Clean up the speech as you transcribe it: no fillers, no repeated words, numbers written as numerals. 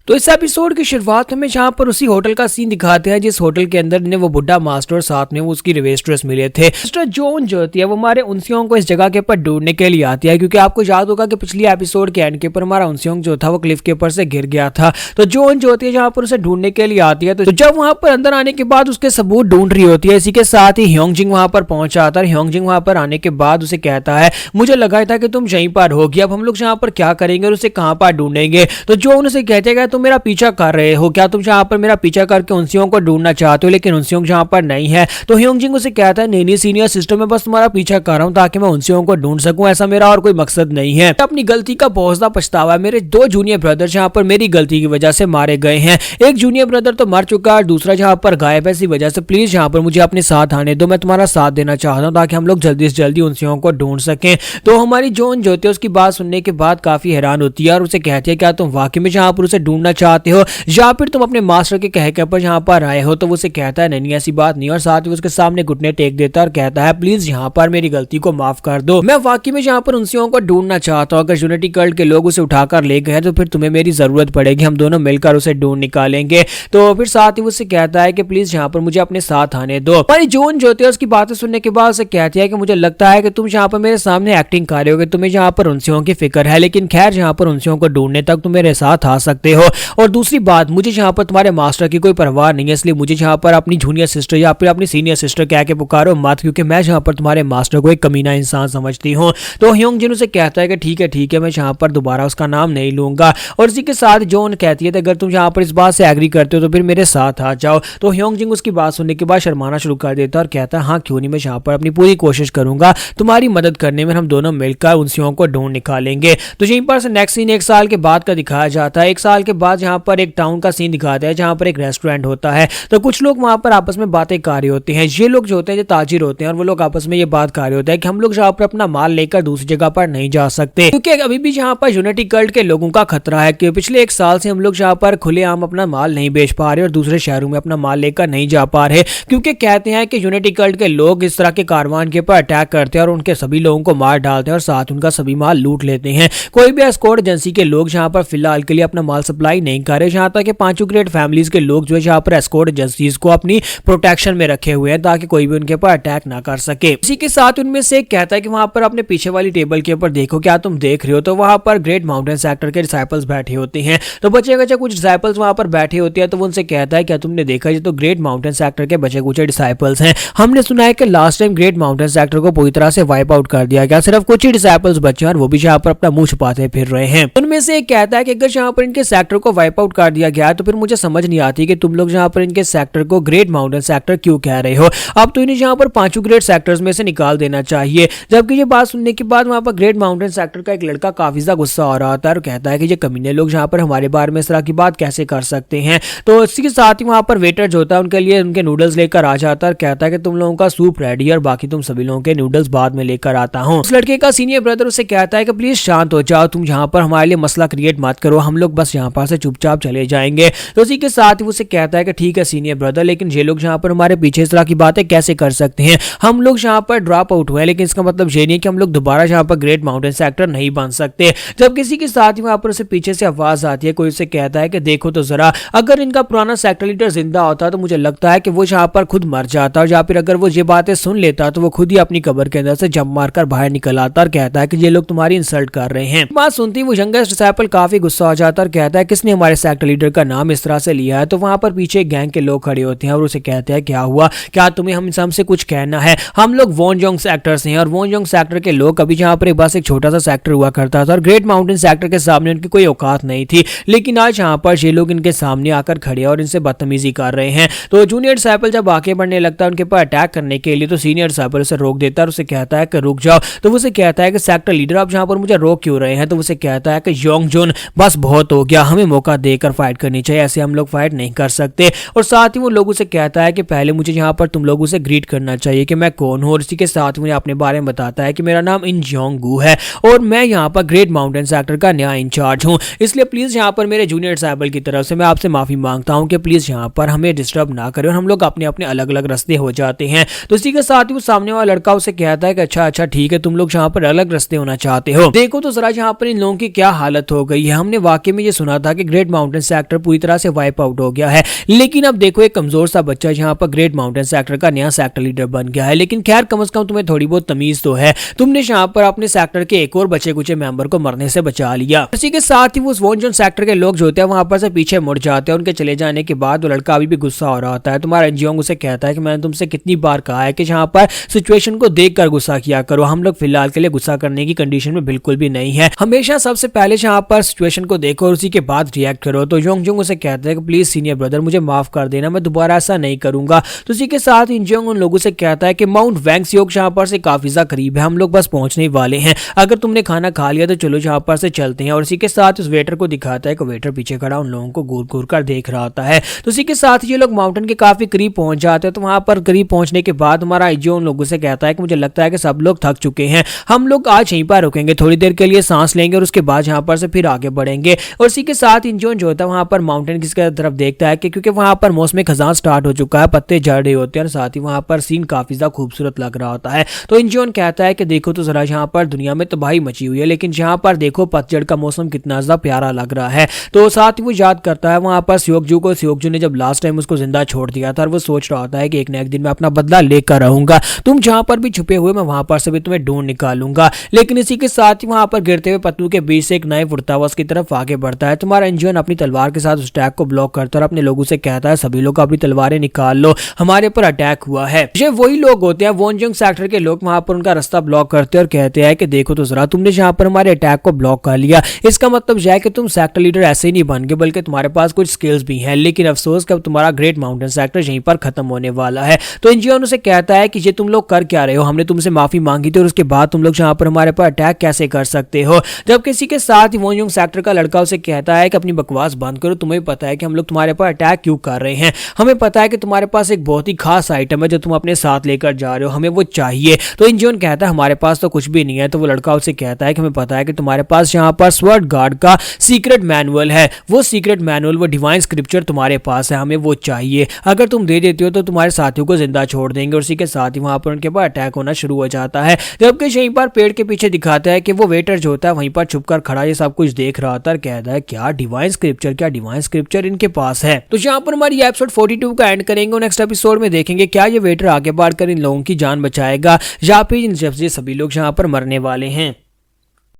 तो इस एपिसोड की शुरुआत में जहाँ पर उसी होटल का सीन दिखाते हैं जिस होटल के अंदर ने वो बुढ़ा मास्टर और साथ में वो उसकी रिवेस्ट्रेस मिले थे। मिस्टर जोन जो होती है वो हमारे उनसियोंग को इस जगह के ऊपर ढूंढने के लिए आती है, क्योंकि आपको याद होगा कि पिछली एपिसोड के एंड के ऊपर हमारा उनसियोंग जो था वो क्लिफ के ऊपर से गिर गया था। तो जोन जो होती है जहाँ पर उसे ढूंढने के लिए आती है, तो जब वहाँ पर अंदर आने के बाद उसके सबूत ढूंढ रही होती है, इसी के साथ ही ह्योंगजिंग वहाँ पर पहुंच आता है। ह्योंगजिंग वहाँ पर आने के बाद उसे कहता है मुझे लगा था कि तुम यहीं पर होगी, अब हम लोग यहाँ पर क्या करेंगे और उसे कहाँ पर ढूंढेंगे। तो जोन उसे कहते हैं तुम मेरा पीछा कर रहे हो, क्या तुम यहाँ पर मेरा पीछा करके उनसियोंग को ढूंढना चाहते हो, लेकिन उनसियोंग यहाँ पर नहीं है। तो ह्योंगजिंग उसे कहता है नहीं सीनियर सिस्टर, मैं बस तुम्हारा पीछा कर रहा हूँ ताकि मैं उनसियोंग को ढूंढ सकूं, ऐसा मेरा और कोई मकसद नहीं है। अपनी गलती का बहुत ज्यादा पछतावा है। मेरे दो जूनियर ब्रदर यहाँ पर मेरी गलती की वजह से मारे गए हैं, एक जूनियर ब्रदर तो मर चुका है और दूसरा यहाँ पर गायब है, इसी वजह से प्लीज यहाँ पर मुझे अपने साथ आने दो, मैं तुम्हारा साथ देना चाहता हूँ ताकि हम लोग जल्दी से जल्दी उनसियोंग को ढूंढ सकें। तो हमारी जोन जो होती है उसकी बात सुनने के बाद काफी हैरान होती है और उसे कहती है क्या तुम वाकई में यहाँ पर उसे ढूंढना चाहते हो या फिर तुम अपने मास्टर के कह पर यहाँ पर आए हो। तो वो उसे कहता है नहीं ऐसी बात नहीं, और साथ ही उसके सामने घुटने टेक देता है और कहता है प्लीज यहाँ पर मेरी गलती को माफ कर दो, मैं वाकई में यहाँ पर उनसियोंग को ढूंढना चाहता हूँ। अगर यूनिटी कल्ट के लोग उसे उठाकर ले गए तो फिर तुम्हें मेरी जरूरत पड़ेगी, हम दोनों मिलकर उसे ढूंढ निकालेंगे। तो फिर साथ ही उससे कहता है कि प्लीज यहाँ पर मुझे अपने साथ आने दो। हमारी जोन जो है उसकी बातें सुनने के बाद उसे कहती है कि मुझे लगता है कि तुम यहाँ पर मेरे सामने एक्टिंग कर रहे हो, तुम्हें यहाँ पर उनसियोंग की फिक्र है, लेकिन खैर यहाँ पर उनसियोंग को ढूंढने तक तुम मेरे साथ आ सकते हो। और दूसरी बात, मुझे यहाँ पर तुम्हारे मास्टर की कोई परवाह नहीं है, इसलिए मुझे यहाँ पर अपनी जूनियर सिस्टर या फिर अपनी सीनियर सिस्टर कह के पुकारो मत, क्योंकि मैं यहाँ पर तुम्हारे मास्टर को एक कमीना इंसान समझती हूँ। तो ह्योंगजिन उसे कहता है कि ठीक है मैं यहाँ पर दोबारा उसका नाम नहीं लूंगा। और इसी के साथ जोन कहती है अगर तुम यहाँ पर इस बात से एग्री करते हो तो फिर मेरे साथ आ जाओ। तो ह्योंगजिन उसकी बात सुनने के बाद शर्माना शुरू कर देता है और कहता है हाँ क्यों नहीं, मैं यहाँ पर अपनी पूरी कोशिश करूंगा तुम्हारी मदद करने में, हम दोनों मिलकर उनसियोंग को ढूंढ निकालेंगे। तो यहीं पर से नेक्स्ट सीन 1 साल के बाद का दिखाया जाता है। 1 साल के बाद यहाँ पर एक टाउन का सीन दिखाता है जहाँ पर एक रेस्टोरेंट होता है। तो कुछ लोग वहां पर आपस में बातें कर रहे होते हैं। ये लोग जो होते हैं जो ताजिर होते हैं और वो लोग आपस में ये बात कर रहे होते हैं कि हम लोग यहाँ पर अपना माल लेकर दूसरी जगह पर नहीं जा सकते, क्योंकि अभी भी यहाँ पर यूनिटी कल्ट के लोगों का खतरा है कि पिछले 1 साल से हम लोग यहाँ पर खुलेआम अपना माल नहीं बेच पा रहे और दूसरे शहरों में अपना माल लेकर नहीं जा पा रहे, क्योंकि कहते हैं कि यूनिटी कल्ट के लोग इस तरह के कारवान के ऊपर अटैक करते हैं और उनके सभी लोगों को मार डालते हैं और साथ उनका सभी माल लूट लेते हैं। कोई भी एस्कॉर्ट एजेंसी के लोग यहाँ पर फिलहाल के लिए अपना माल सप्लाई नहीं कर रहे, यहाँ तक कि 5 ग्रेड फैमिलीज के लोग जो है यहाँ पर एस्कॉर्ट एजेंसीज को अपनी प्रोटेक्शन में रखे हुए हैं ताकि कोई भी उनके ऊपर अटैक ना कर सके। इसी के साथ उनमें से एक कहता है कि वहां पर अपने पीछे वाली टेबल के ऊपर देखो, क्या तुम देख रहे हो? तो वहां पर ग्रेट माउंटेन सेक्टर के डिसाइपल्स बैठे होते हैं। तो बचे बचे कुछ डिसाइपल्स वहां पर बैठे होते हैं। तो वो उनसे कहता है क्या तुमने देखा, ये तो ग्रेट माउंटेन सेक्टर के बचे कुछ डिसाइपल्स हैं। हमने सुना है कि last time great mountain sector को पूरी तरह से वाइप आउट कर दिया गया, सिर्फ कुछ ही डिसाइपल्स बचे और वो भी यहाँ पर अपना मुंह छुपाते फिर रहे हैं। उनमें से एक कहता है कि अगर यहाँ पर इनके सेक्टर को वाइप आउट कर दिया गया तो फिर मुझे समझ नहीं आती कि तुम लोग यहाँ पर इनके सेक्टर को ग्रेट माउंटेन सेक्टर क्यों कह रहे हो। अब तो इन्हें यहाँ पर 5 ग्रेट सेक्टर्स में से निकाल देना चाहिए। जबकि ये बात सुनने के बाद वहां पर ग्रेट माउंटेन सेक्टर का एक लड़का काफी ज्यादा गुस्सा आ रहा था और कहता है कि ये कमीने लोग यहाँ पर हमारे बारे में इस तरह की बात कैसे कर सकते हैं। तो इसी के साथ ही वहां पर वेटर जो होता है उनके लिए उनके नूडल्स लेकर आ जाता है और कहता है कि तुम लोगों का सूप रेडी है और बाकी तुम सभी लोगों के नूडल्स बाद में लेकर आता हूँ। उस लड़के का सीनियर ब्रदर उसे कहता है कि प्लीज शांत हो जाओ, तुम यहाँ पर हमारे लिए मसला क्रिएट मत करो, हम लोग बस यहाँ पर से चुपचाप चले जाएंगे। तो उसी के साथ ही उसे कहता है कि ठीक है सीनियर ब्रदर, लेकिन ये लोग यहाँ पर हमारे पीछे इस तरह की बातें कैसे कर सकते हैं, हम लोग यहाँ पर ड्रॉप आउट हुए, लेकिन इसका मतलब ये नहीं कि हम लोग दोबारा यहाँ पर ग्रेट माउंटेन सेक्टर नहीं बन सकते। जब किसी के साथ ही वहां पर उसे पीछे से आवाज आती है, कोई उसे कहता है कि देखो तो जरा, अगर इनका पुराना सेक्टर लीडर जिंदा होता तो मुझे लगता है कि वो यहाँ पर खुद मर जाता, और या फिर अगर वो ये बातें सुन लेता तो वो खुद ही अपनी कब्र के अंदर से जंप मारकर बाहर निकल आता और कहता है कि ये लोग तुम्हारी इंसल्ट कर रहे हैं। बात सुनती वो यंगेस्ट डिसाइपल काफी गुस्सा हो जाता और कहता है किसने हमारे सेक्टर लीडर का नाम इस तरह से लिया है। तो वहां पर पीछे गैंग के लोग खड़े होते हैं और उसे कहते हैं क्या हुआ, क्या तुम्हें हमसे कुछ कहना है? हम लोग वोनजोंग सेक्टर से हैं और वोनजोंग सेक्टर के लोग कभी यहाँ पर बस एक छोटा सा सेक्टर हुआ करता था और ग्रेट माउंटेन सेक्टर के सामने उनकी कोई औकात नहीं थी, लेकिन आज यहाँ पर ये लोग इनके सामने आकर खड़े और इनसे बदतमीजी कर रहे हैं। तो जूनियर डिसाइपल जब आगे बढ़ने लगता है उनके पर अटैक करने के लिए, तो सीनियर डिसाइपल उसे रोक देता है और उसे कहता है कि रुक जाओ। तो उसे कहता है कि सेक्टर लीडर आप यहाँ पर मुझे रोक क्यों रहे हैं? तो उसे कहता है कि योंगजुन बस बहुत हो गया, हमें मौका देकर फाइट करनी चाहिए, ऐसे हम लोग फाइट नहीं कर सकते। और साथ ही वो लोगों से कहता है कि पहले मुझे यहाँ पर तुम लोगों से ग्रीट करना चाहिए कि मैं कौन हूँ, और इसी के साथ मुझे अपने बारे में बताता है कि मेरा नाम इन जोंगू है और मैं यहाँ पर ग्रेट माउंटेन सेक्टर का नया इंचार्ज हूँ, इसलिए प्लीज यहाँ पर मेरे जूनियर डिसाइपल की तरफ से मैं आपसे माफी मांगता हूँ कि प्लीज यहाँ पर हमें डिस्टर्ब ना करें और हम लोग अपने अपने अलग अलग रास्ते हो जाते हैं। तो इसी के साथ ही वो सामने वाला लड़का उसे कहता है कि अच्छा ठीक है, तुम लोग यहाँ पर अलग रास्ते होना चाहते हो, देखो तो जरा यहाँ पर इन लोगों की क्या हालत हो गई है। हमने वाकई में ये सुना था कि ग्रेट माउंटेन सेक्टर पूरी तरह से वाइप आउट हो गया है। लेकिन अब देखो एक कमजोर सा बच्चा यहाँ पर ग्रेट माउंटेन सेक्टर का नया सेक्टर लीडर बन गया है। लेकिन खैर कम से कम तुम्हें थोड़ी बहुत तमीज तो है, तुमने यहाँ पर अपने सेक्टर के एक और बचे कुछ मेंबर को मरने से बचा लिया। इसी के साथ ही वो वॉन सेक्टर के लोग जो होते हैं वहां पर से पीछे मुड़ जाते हैं। उनके चले जाने के बाद वो लड़का अभी भी गुस्सा हो रहा होता है। तुम्हारा एनजीओ उसे कहता है कि मैंने तुमसे कितनी बार कहा है कि यहाँ पर सिचुएशन को देखकर गुस्सा किया करो, हम लोग फिलहाल के लिए गुस्सा करने की कंडीशन में बिल्कुल भी नहीं है, हमेशा सबसे पहले यहाँ पर सिचुएशन को देखो और उसी के बाद रिएक्ट करो। तो योंगजुंग उसे कहता है कि प्लीज सीनियर ब्रदर मुझे माफ कर देना, मैं दोबारा ऐसा नहीं करूंगा। तो इसी के साथ इंजोंग उन लोगों से कहता है कि माउंट वैंगसियोक यहाँ पर से काफी ज्यादा करीब है, हम लोग बस पहुंचने ही वाले हैं, अगर तुमने खाना खा लिया तो चलो यहाँ पर से चलते हैं। और इसी के साथ उस वेटर को दिखाता है कि वेटर पीछे खड़ा उन लोगों को घूर घूर कर देख रहा होता है। तो इसी के साथ ये लोग माउंटेन के काफी करीब पहुंच जाते हैं। तो वहां पर करीब पहुंचने के बाद हमारा इंजो उन लोगों से कहता है कि मुझे लगता है कि सब लोग थक चुके हैं, हम लोग आज यहीं पर रुकेंगे, थोड़ी देर के लिए सांस लेंगे और उसके बाद यहाँ पर से फिर आगे बढ़ेंगे। और इसी के साथ इंजो जो होता है वहां पर माउंटेन की तरफ देखता है कि क्योंकि वहां पर मौसम खजान स्टार्ट हो चुका है, पत्ते झड़ रहे होते हैं और साथ ही वहां पर सीन काफी ज्यादा खूबसूरत लग रहा होता है। तो इंजोन कहता है कि देखो तो जरा यहाँ पर दुनिया में तबाही मची हुई है, लेकिन यहाँ पर देखो पतझड़ का मौसम कितना ज्यादा प्यारा लग रहा है। तो साथ ही वो याद करता है वहां पर स्योकजू को, स्योकजू ने जब लास्ट टाइम उसको जिंदा छोड़ दिया था और वो सोच रहा होता है कि एक न एक दिन मैं अपना बदला लेकर रहूंगा, तुम जहां पर भी छुपे हुए मैं वहां पर से भी तुम्हें ढूंढ निकालूंगा। लेकिन इसी के साथ ही वहां पर गिरते हुए पत्तों के बीच से एक नाइफ उड़ता हुआ उसकी तरफ आगे बढ़ता है। तुम्हारा इंजन अपनी तलवार के साथ उस अटैक को ब्लॉक करता है और अपने लोगों से कहता है सभी लोग अपनी तलवारें निकाल लो, हमारे पर अटैक हुआ है। ये वही लोग होते हैं वोनजंग सेक्टर के लोग, वहां पर उनका रास्ता ब्लॉक करते हैं और कहते हैं कि देखो तो जरा तुमने जहां पर हमारे अटैक को ब्लॉक कर लिया, इसका मतलब यह है कि तुम सेक्टर लीडर ऐसे ही नहीं बन गए बल्कि तुम्हारे पास कुछ स्किल्स भी हैं। लेकिन अफसोस कि अब तुम्हारा ग्रेट माउंटेन सेक्टर यहीं पर खत्म होने वाला है। तो इंजियन उसे कहता है कि ये तुम लोग कर क्या रहे हो, हमने तुमसे माफी मांगी थी और उसके बाद तुम लोग यहाँ पर हमारे पर अटैक कैसे कर सकते हो। जब किसी के साथ ही वोनजंग सेक्टर का लड़का उसे कहता है कि अपनी बकवास बंद करो, तुम्हें पता है कि हम लोग तुम्हारे पर अटैक क्यों कर रहे हैं, हमें पता है कि तुम्हारे पास एक बहुत ही खास आइटम है जो तुम अपने साथ लेकर जा रहे हो, हमें वो चाहिए। तो इंजियन कहता है हमारे पास तो कुछ भी नहीं है। तो वो लड़का उसे कहता है कि हमें पता है कि तुम्हारे पास यहाँ पर स्वर्ड गार्ड का सीक्रेट मैनुअल है, वो सीक्रेट मैनुअल, वो डिवाइन स्क्रिप्चर तुम्हारे पास है, हमें वो चाहिए, अगर तुम दे देती हो तो तुम्हारे साथियों को जिंदा छोड़ देंगे। और इसी के साथ ही वहां पर उनके पास अटैक होना शुरू हो जाता है। जबकि यहीं पर पेड़ के पीछे दिखाता है कि वो वेटर जो होता है वहीं पर छुपकर खड़ा ये सब कुछ देख रहा था और कहता है क्या डिवाइन स्क्रिप्चर, क्या डिवाइन स्क्रिप्चर इनके पास है। तो यहाँ पर हमारी एपिसोड 42 का एंड करेंगे। नेक्स्ट एपिसोड में देखेंगे क्या ये वेटर आगे बढ़कर इन लोगों की जान बचाएगा या फिर इन सभी लोग यहाँ पर मरने वाले हैं।